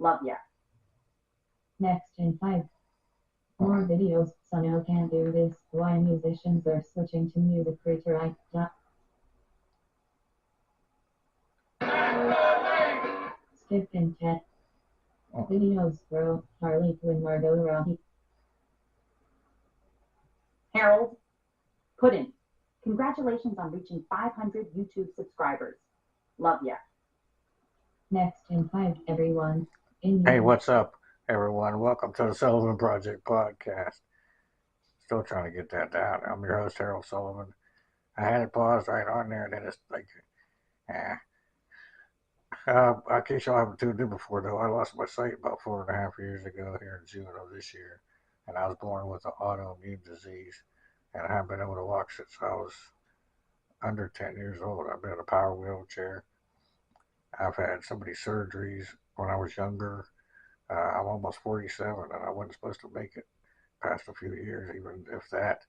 Love ya. Next in 5. More videos. Sono can do this. Why musicians are switching to music creator I. Skip in 10. Videos, bro. Harley Quinn Margot Robbie. Harold Puddin, congratulations on reaching 500 YouTube subscribers. Love ya. Next in 5, everyone. Hey, what's up, everyone? Welcome to the Sullivan Project Podcast. Still trying to get that down. I'm your host, Harold Sullivan. I had it paused right on there, and then it's like, in case y'all haven't tuned in before, though, I lost my sight about 4.5 years ago here in June of this year, and I was born with an autoimmune disease, and I haven't been able to walk since I was under 10 years old. I've been in a power wheelchair. I've had so many surgeries when I was younger. I'm almost 47, and I wasn't supposed to make it past a few years, even if that.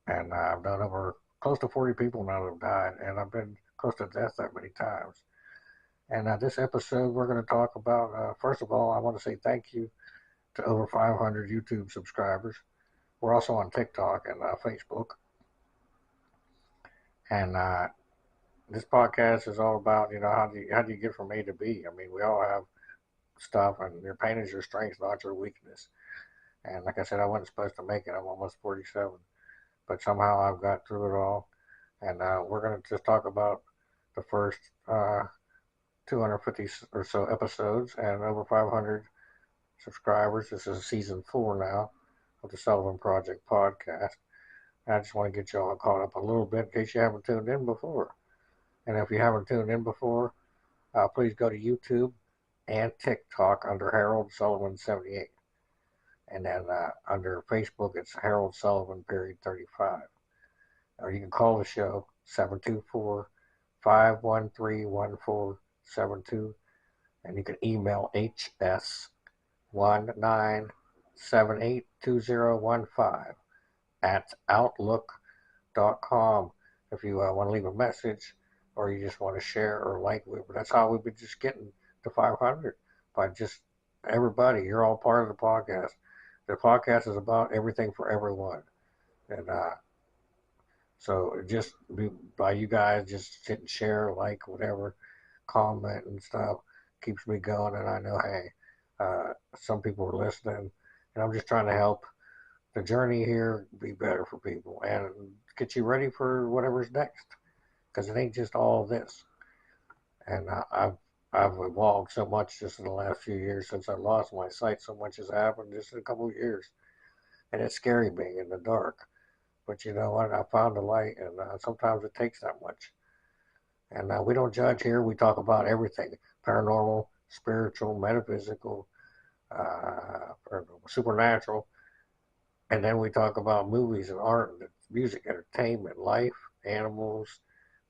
And I've done over close to 40 people now that have died, and I've been close to death that many times. And this episode, we're going to talk about, first of all, I want to say thank you to over 500 YouTube subscribers. We're also on TikTok and Facebook. And this podcast is all about, how do you get from A to B? I mean, we all have stuff, and your pain is your strength, not your weakness. And like I said, I wasn't supposed to make it. I'm almost 47, but somehow I've got through it all. And we're going to just talk about the first 250 or so episodes and over 500 subscribers. This is season 4 now of the Sullivan Project Podcast. And I just want to get y'all caught up a little bit in case you haven't tuned in before. And if you haven't tuned in before, please go to YouTube and TikTok under Harold Sullivan 78. And then under Facebook, it's Harold Sullivan, period 35. Or you can call the show, 724-513-1472. And you can email hs19782015 at outlook.com if you want to leave a message or you just want to share or like. That's how we've been just getting to 500 by just everybody. You're all part of the podcast. The podcast is about everything for everyone. And so just by you guys just sit and share, like, whatever, comment and stuff, keeps me going. And I know, hey, some people are listening. And I'm just trying to help the journey here be better for people and get you ready for whatever's next. Because it ain't just all this. And I've evolved so much just in the last few years since I lost my sight. So much has happened just in a couple of years. And it's scary being in the dark. But you know what? I found the light, and sometimes it takes that much. And we don't judge here. We talk about everything. Paranormal, spiritual, metaphysical, supernatural. And then we talk about movies and art, and music, entertainment, life, animals,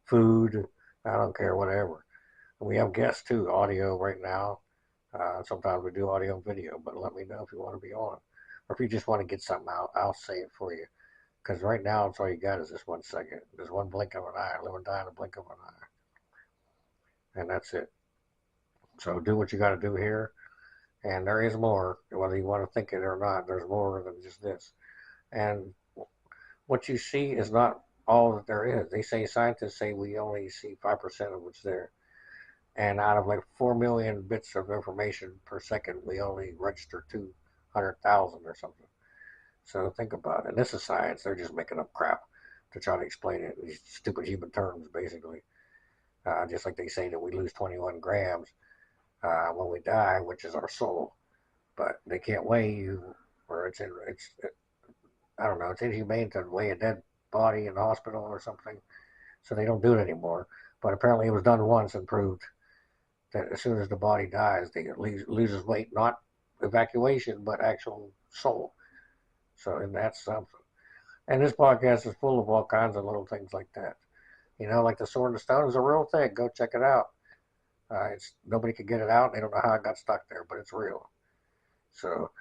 food. I don't care, whatever. We have guests too, audio right now. Sometimes we do audio and video, but let me know if you want to be on. Or if you just want to get something out, I'll say it for you. Because right now, it's all you got is this 1 second. There's one blink of an eye. Live and die in a blink of an eye. And that's it. So do what you got to do here. And there is more. Whether you want to think it or not, there's more than just this. And what you see is not all that there is. Scientists say we only see 5% of what's there. And out of like 4 million bits of information per second, we only register 200,000 or something. So think about it. This is science. They're just making up crap to try to explain it in these stupid human terms, basically. Just like they say that we lose 21 grams when we die, which is our soul. But they can't weigh you, or it's inhumane to weigh a dead body in the hospital or something. So they don't do it anymore. But apparently it was done once and proved that as soon as the body dies, it loses weight, not evacuation, but actual soul. So, and that's something. And this podcast is full of all kinds of little things like that. Like the Sword and the Stone is a real thing. Go check it out. Nobody can get it out. They don't know how it got stuck there, but it's real. So,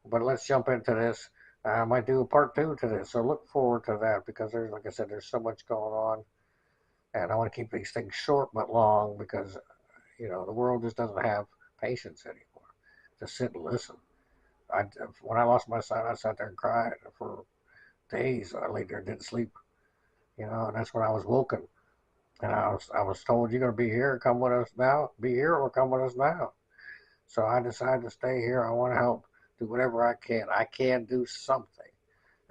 but let's jump into this. I might do a part 2 to this. So look forward to that because like I said, there's so much going on. And I want to keep these things short but long because, the world just doesn't have patience anymore. to sit and listen. When I lost my son, I sat there and cried for days. I laid there and didn't sleep, and that's when I was woken. And I was told, you're going to be here, come with us now, be here or come with us now. So I decided to stay here. I want to help, do whatever I can. I can do something.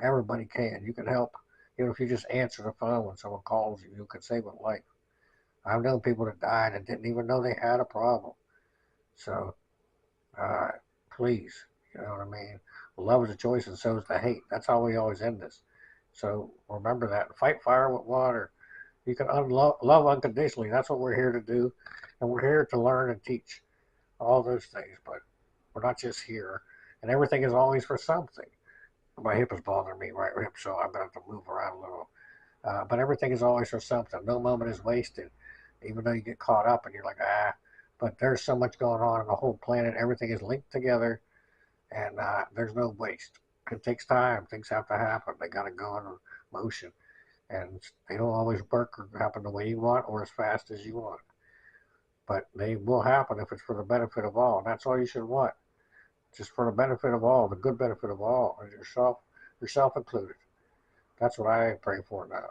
Everybody can. You can help. If you just answer the phone when someone calls you, you can save a life. I've known people that died and didn't even know they had a problem. So, please, you know what I mean? Love is a choice and so is the hate. That's how we always end this. So remember that. Fight fire with water. You can love unconditionally. That's what we're here to do. And we're here to learn and teach all those things. But we're not just here. And everything is always for something. My hip is bothering me, right hip, so I'm going to have to move around a little. But everything is always for something. No moment is wasted. Even though you get caught up and you're like, but there's so much going on in the whole planet. Everything is linked together, and there's no waste. It takes time. Things have to happen. They got to go in motion, and they don't always work or happen the way you want or as fast as you want. But they will happen if it's for the benefit of all, and that's all you should want. Just for the benefit of all, the good benefit of all, and yourself included. That's what I pray for now.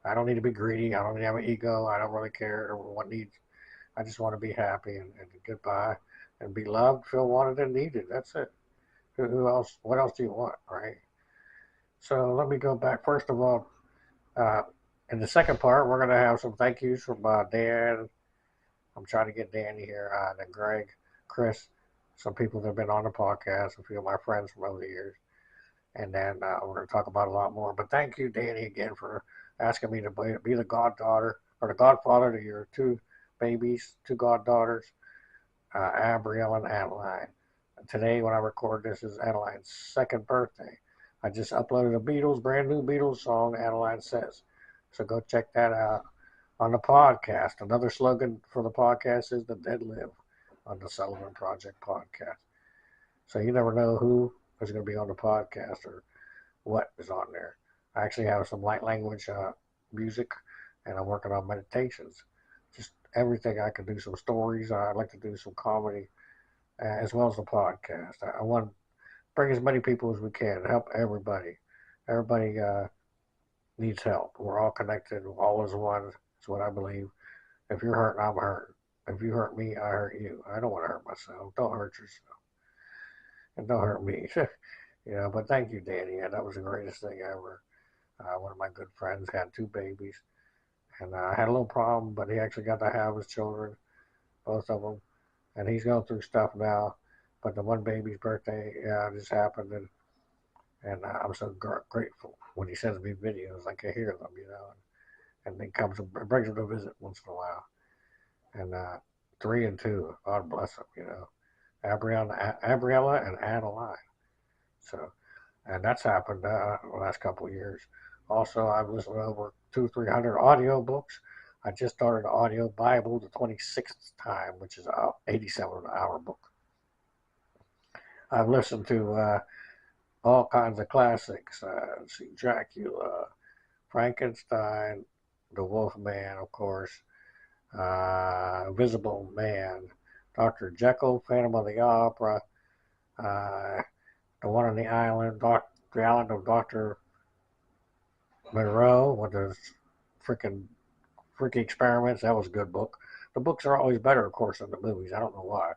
I don't need to be greedy. I don't need to have an ego. I don't really care what needs. I just want to be happy and get by and be loved, feel wanted and needed. That's it. Who else? What else do you want, right? So let me go back. First of all, in the second part, we're going to have some thank yous from Dan. I'm trying to get Danny here, then Greg, Chris, some people that have been on the podcast, a few of my friends from over the years. And then we're going to talk about a lot more. But thank you, Danny, again, for asking me to be the goddaughter or the godfather to your two babies, two goddaughters, Abrielle and Adeline. Today, when I record this, is Adeline's second birthday. I just uploaded a brand new Beatles song, Adeline Says. So go check that out on the podcast. Another slogan for the podcast is The Dead Live on the Sullivan Project Podcast. So you never know who is going to be on the podcast or what is on there. I actually have some light language music, and I'm working on meditations. Just everything I can do, some stories. I'd like to do some comedy, as well as the podcast. I want to bring as many people as we can, help everybody. Everybody needs help. We're all connected. We're all as one. That's what I believe. If you're hurting, I'm hurting. If you hurt me, I hurt you. I don't want to hurt myself. Don't hurt yourself. And don't hurt me. But thank you, Danny. That was the greatest thing ever. One of my good friends had two babies. And I had a little problem, but he actually got to have his children, both of them. And he's going through stuff now. But the one baby's birthday just happened. And I'm so grateful. When he sends me videos, I can hear them, And he comes and brings them to visit once in a while. And 3 and 2, God bless them, Abriella and Adeline. So, and that's happened the last couple of years. Also, I've listened to over 200-300 audio books. I just started an audio Bible the 26th time, which is an 87-hour book. I've listened to all kinds of classics. Dracula, Frankenstein, The Wolfman, of course, Invisible Man, Dr. Jekyll, Phantom of the Opera, the one on the island, the island of Dr. Monroe with his freaky experiments. That was a good book. The books are always better, of course, than the movies. I don't know why.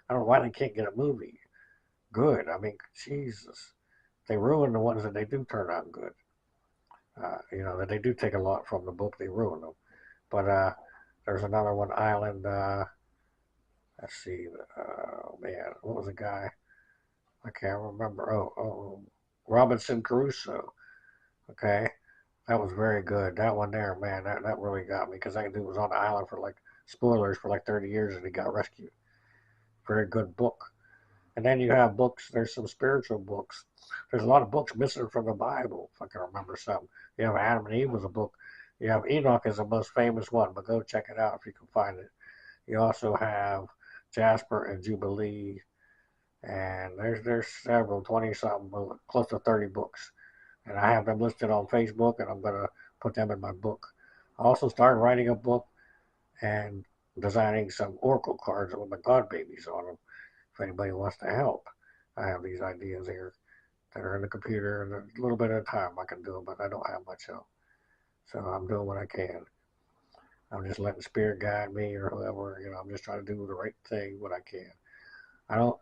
I don't know why they can't get a movie good. I mean, Jesus. They ruin the ones that they do turn out good. That they do take a lot from the book. They ruin them. But there's another one, Island. Let's see. What was the guy? I can't remember. Robinson Crusoe. Okay. That was very good. That one there, man, that really got me because that dude was on the island for spoilers, for 30 years and he got rescued. Very good book. And then you have books, there's some spiritual books. There's a lot of books missing from the Bible, if I can remember something. You have Adam and Eve was a book. You have Enoch is the most famous one, but go check it out if you can find it. You also have Jasper and Jubilee. And there's several, 20-something, close to 30 books. And I have them listed on Facebook, and I'm going to put them in my book. I also started writing a book and designing some oracle cards with my god babies on them if anybody wants to help. I have these ideas here that are in the computer, and a little bit at a time I can do them, but I don't have much help. So I'm doing what I can. I'm just letting spirit guide me or whoever. I'm just trying to do the right thing, what I can. I don't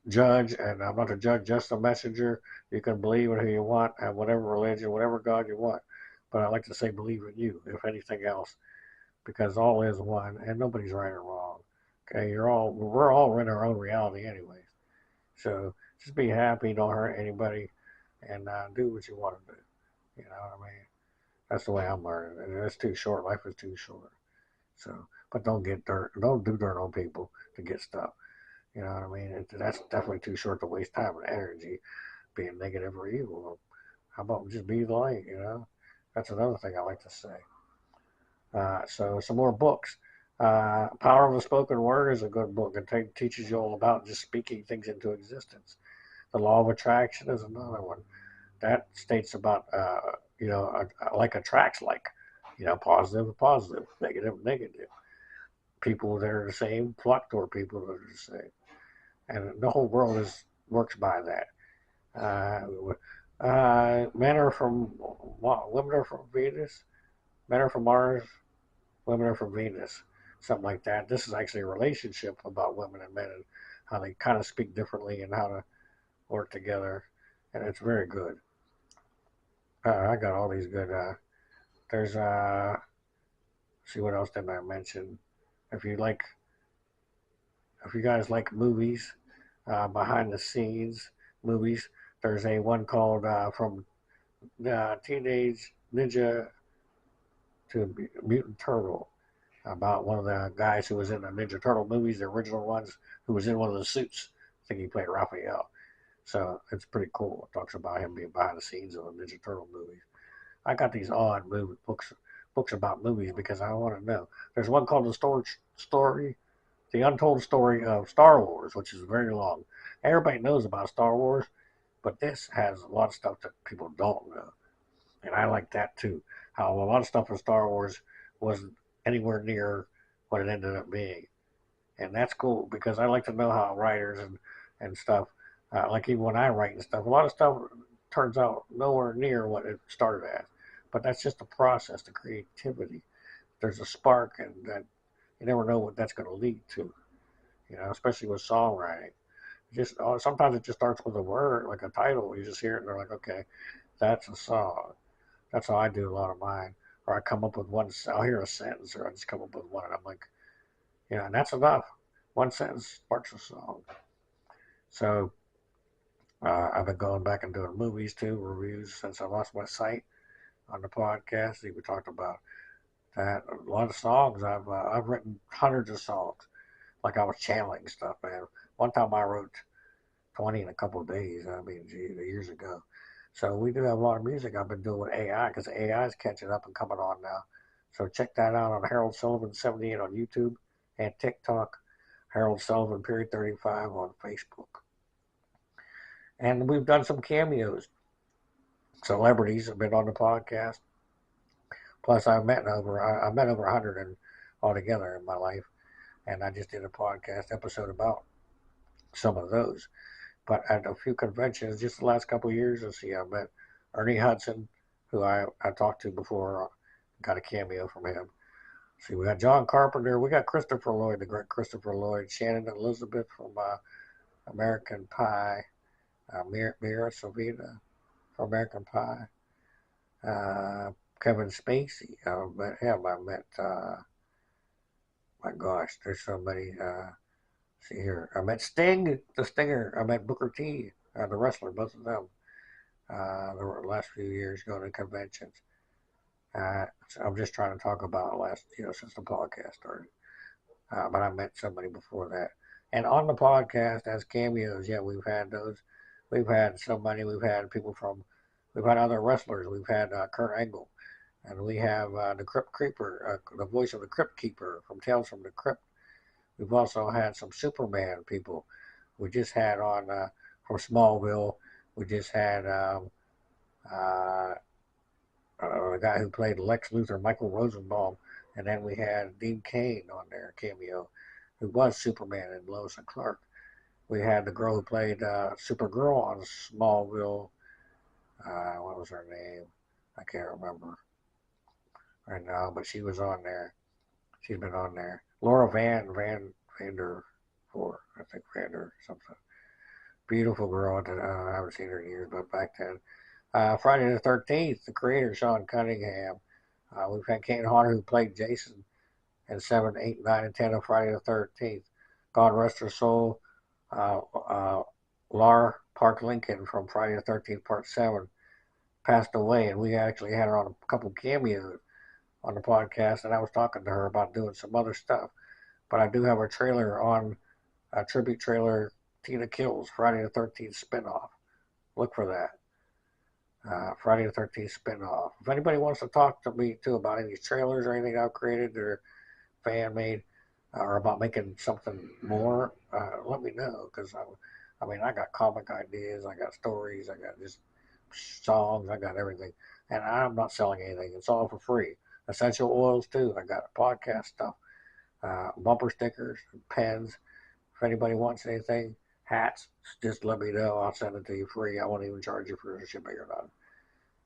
judge, and I'm not a judge, just a messenger. You can believe in who you want, have whatever religion, whatever God you want. But I like to say believe in you, if anything else, because all is one, and nobody's right or wrong. Okay, we're all in our own reality anyways. So just be happy, don't hurt anybody, and do what you want to do. You know what I mean? That's the way I'm learning. And it's too short. Life is too short. So, but don't do dirt on people to get stuff. You know what I mean? That's definitely too short to waste time and energy being negative or evil. How about just be the light? That's another thing I like to say. So some more books. Power of the Spoken Word is a good book. It teaches you all about just speaking things into existence. The Law of Attraction is another one. That states about, like attracts like, positive, positive, negative, negative. People that are the same flock toward people that are the same. And the whole world works by that. Men are from, women are from Venus, men are from Mars, women are from Venus, something like that. This is actually a relationship about women and men and how they kind of speak differently and how to work together. And it's very good. I got all these good. There's see what else did I mention? If you guys like movies, behind the scenes movies, there's a one called from Teenage Ninja to Mutant Turtle, about one of the guys who was in the Ninja Turtle movies, the original ones, who was in one of the suits. I think he played Raphael. So it's pretty cool. It talks about him being behind the scenes of the Ninja Turtle movies. I got these odd books about movies because I want to know. There's one called The Untold Story of Star Wars, which is very long. Everybody knows about Star Wars, but this has a lot of stuff that people don't know. And I like that too. How a lot of stuff in Star Wars wasn't anywhere near what it ended up being. And that's cool because I like to know how writers and stuff, like even when I write and stuff, a lot of stuff turns out nowhere near what it started as. But that's just the process, the creativity. There's a spark, and that you never know what that's going to lead to. Especially with songwriting. Sometimes it just starts with a word, like a title. You just hear it, and they're like, okay, that's a song. That's how I do a lot of mine. Or I come up with one. I'll hear a sentence, or I just come up with one, and I'm like, and that's enough. One sentence sparks a song. So I've been going back and doing movies too, reviews since I lost my sight on the podcast. We talked about that. A lot of songs. I've written hundreds of songs, like I was channeling stuff, man. One time I wrote 20 in a couple of days. I mean, years ago. So we do have a lot of music I've been doing with AI because AI is catching up and coming on now. So check that out on Harold Sullivan 78 on YouTube and TikTok. Harold Sullivan period 35 on Facebook. And we've done some cameos. Celebrities have been on the podcast. Plus, I've met over 100 altogether in my life, and I just did a podcast episode about some of those. But at a few conventions, just the last couple of years, I met Ernie Hudson, who I talked to before, got a cameo from him. See, we got John Carpenter, we got Christopher Lloyd, the great Christopher Lloyd, Shannon Elizabeth from American Pie, Mira Savita from American Pie, Kevin Spacey. I met my gosh, there's so many. See here, I met Sting, the Stinger. I met Booker T, the wrestler, both of them. The last few years going to conventions. So I'm just trying to talk about since the podcast started. But I met somebody before that. And on the podcast as cameos, yeah, we've had those. We've had somebody, we've had other wrestlers. We've had Kurt Angle. And we have the Crypt Keeper, the voice of the Crypt Keeper from Tales from the Crypt. We've also had some Superman people. We just had on from Smallville. We just had the guy who played Lex Luthor, Michael Rosenbaum, and then we had Dean Cain on there, cameo, who was Superman and Lois and Clark. We had the girl who played Supergirl on Smallville. What was her name? I can't remember right now, but she was on there. She's been on there. Laura Vander, I think Vander something. Beautiful girl that I haven't seen her in years, but back then. Friday the 13th, the creator Sean Cunningham. We've had Kane Hodder who played Jason in 7, 8, 9, and 10 of Friday the 13th. God rest her soul. Laura Park Lincoln from Friday the 13th, Part 7, passed away, and we actually had her on a couple cameos on the podcast, and I was talking to her about doing some other stuff. But I do have a trailer on, a tribute trailer, Tina Kills, Friday the 13th spinoff. Look for that. Friday the 13th spinoff. If anybody wants to talk to me too about any trailers or anything I've created or fan made, or about making something more, let me know. Because I got comic ideas, I got stories, I got just songs, I got everything, and I'm not selling anything. It's all for free. Essential oils too. I got podcast stuff, bumper stickers, pens. If anybody wants anything, hats, just let me know. I'll send it to you free. I won't even charge you for shipping or nothing,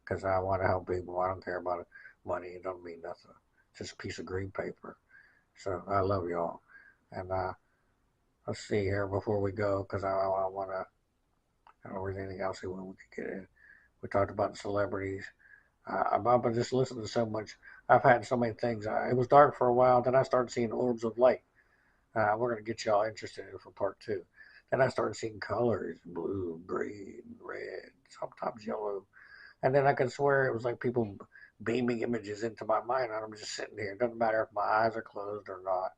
because I want to help people. I don't care about money. It don't mean nothing. It's just a piece of green paper. So I love y'all. And let's see here before we go, because I want to. I don't know if there's anything else we can get in. We talked about celebrities. I've been just listening to so much. I've had so many things. It was dark for a while. Then I started seeing orbs of light. We're going to get y'all interested in it for part 2. Then I started seeing colors: blue, green, red, sometimes yellow. And then I could swear it was like people beaming images into my mind. And I'm just sitting here. It doesn't matter if my eyes are closed or not.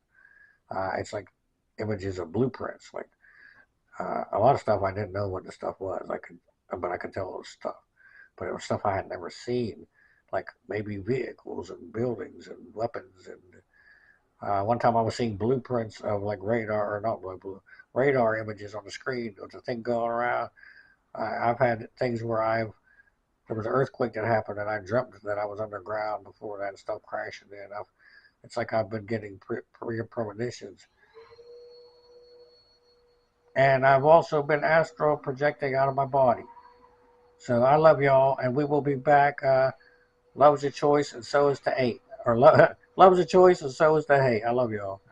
It's like images of blueprints. Like a lot of stuff I didn't know what the stuff was. But I could tell it was stuff. But it was stuff I had never seen, like maybe vehicles and buildings and weapons. And one time I was seeing blueprints of like radar images on the screen with the thing going around. I've had things where there was an earthquake that happened, and I dreamt that I was underground before that stuff crashing in. It's like I've been getting premonitions. And I've also been astral projecting out of my body. So I love y'all, and we will be back. Love's a choice, and so is the hate. Love's a choice, and so is the hate. I love y'all.